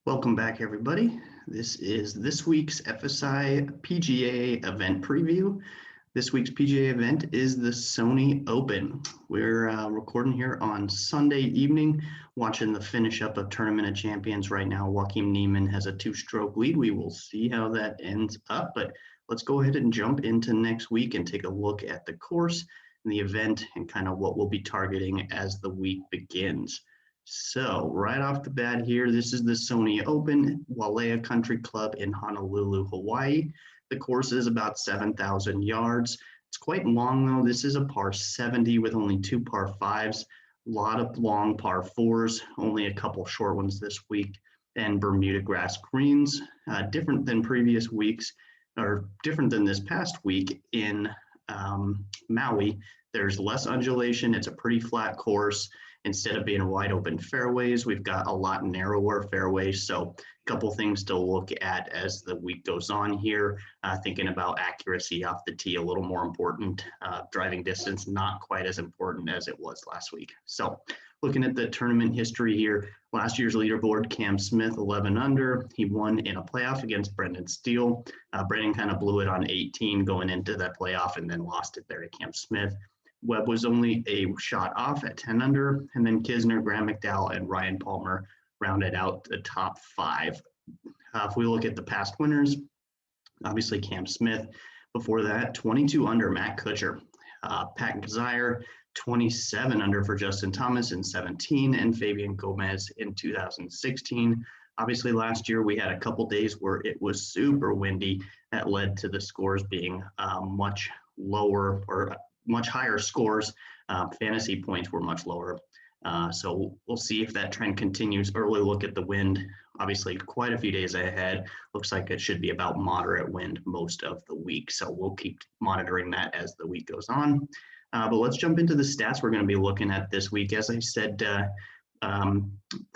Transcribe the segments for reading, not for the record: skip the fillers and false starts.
Welcome back, everybody. This is this week's FSI PGA event preview. This week's PGA event is the Sony Open. We're recording here on Sunday evening, watching the finish up of Tournament of Champions right now. Joaquin Niemann has a two-stroke lead. We will see how that ends up, but let's go ahead and jump into next week and take a look at the course and the event and kind of what we'll be targeting as the week begins. So right off the bat here, this is the Sony Open, Waialae Country Club in Honolulu, Hawaii. The course is about 7,000 yards. It's quite long though. This is a par 70 with only two par fives, a lot of long par fours, only a couple short ones this week, and Bermuda grass greens. Different than previous weeks, or different than this past week in Maui. There's less undulation. It's a pretty flat course. Instead of being wide open fairways, we've got a lot narrower fairways. So a couple things to look at as the week goes on here. Thinking about accuracy off the tee, a little more important. Driving distance, not quite as important as it was last week. So looking at the tournament history here, last year's leaderboard, Cam Smith, 11 under. He won in a playoff against Brendan Steele. Brendan kind of blew it on 18 going into that playoff and then lost it there to Cam Smith. Webb was only a shot off at 10 under, and then Kisner, Graham McDowell, and Ryan Palmer rounded out the top five. If we look at the past winners, obviously Cam Smith. Before that, 22 under, Matt Kuchar. Pat Kazire, 27 under for Justin Thomas in 17, and Fabian Gomez in 2016. Obviously, last year we had a couple days where it was super windy. That led to the scores being much lower, or much higher scores. Fantasy points were much lower. So we'll see if that trend continues. Early look at the wind, obviously quite a few days ahead. Looks like it should be about moderate wind most of the week. So we'll keep monitoring that as the week goes on. But let's jump into the stats we're going to be looking at this week. As I said, the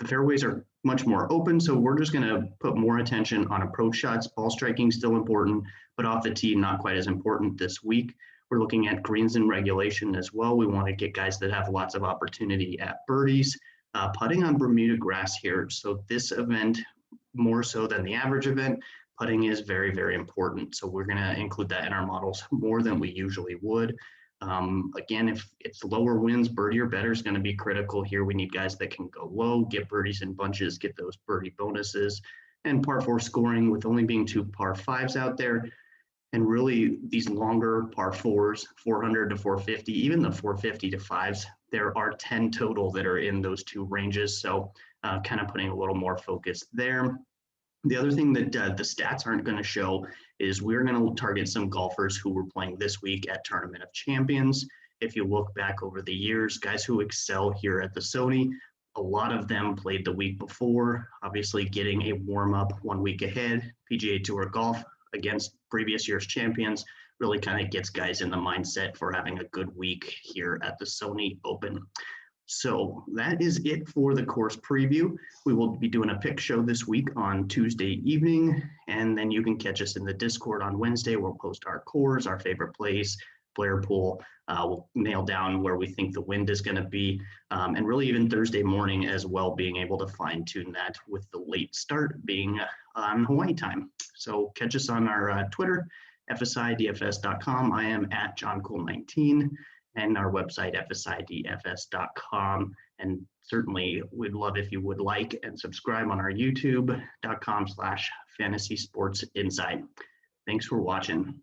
fairways are much more open, so we're just going to put more attention on approach shots. Ball striking still important, but off the tee, not quite as important this week. We're looking at greens in regulation as well. We want to get guys that have lots of opportunity at birdies. Putting on Bermuda grass here. So this event, more so than the average event, putting is very, very important. So we're going to include that in our models more than we usually would. Again, if it's lower winds, birdie or better is going to be critical here. We need guys that can go low, get birdies in bunches, get those birdie bonuses. And par four scoring with only being two par fives out there. And really, these longer par fours, 400 to 450, even the 450 to fives, there are 10 total that are in those two ranges. So kind of putting a little more focus there. The other thing that the stats aren't going to show is we're going to target some golfers who were playing this week at Tournament of Champions. If you look back over the years, guys who excel here at the Sony, a lot of them played the week before, obviously getting a warm-up 1 week ahead. PGA Tour golf against previous year's champions really kind of gets guys in the mindset for having a good week here at the Sony Open. So that is it for the course preview. We will be doing a pick show this week on Tuesday evening, and then you can catch us in the Discord on Wednesday. We'll post our cores, our favorite plays, player pool. We'll nail down where we think the wind is going to be, and really even Thursday morning as well, being able to fine tune that with the late start being on Hawaii time. So catch us on our Twitter, fsidfs.com. I am at JohnCool19, and our website, fsidfs.com. And certainly we'd love if you would like and subscribe on our youtube.com/fantasy sports insight. Thanks for watching.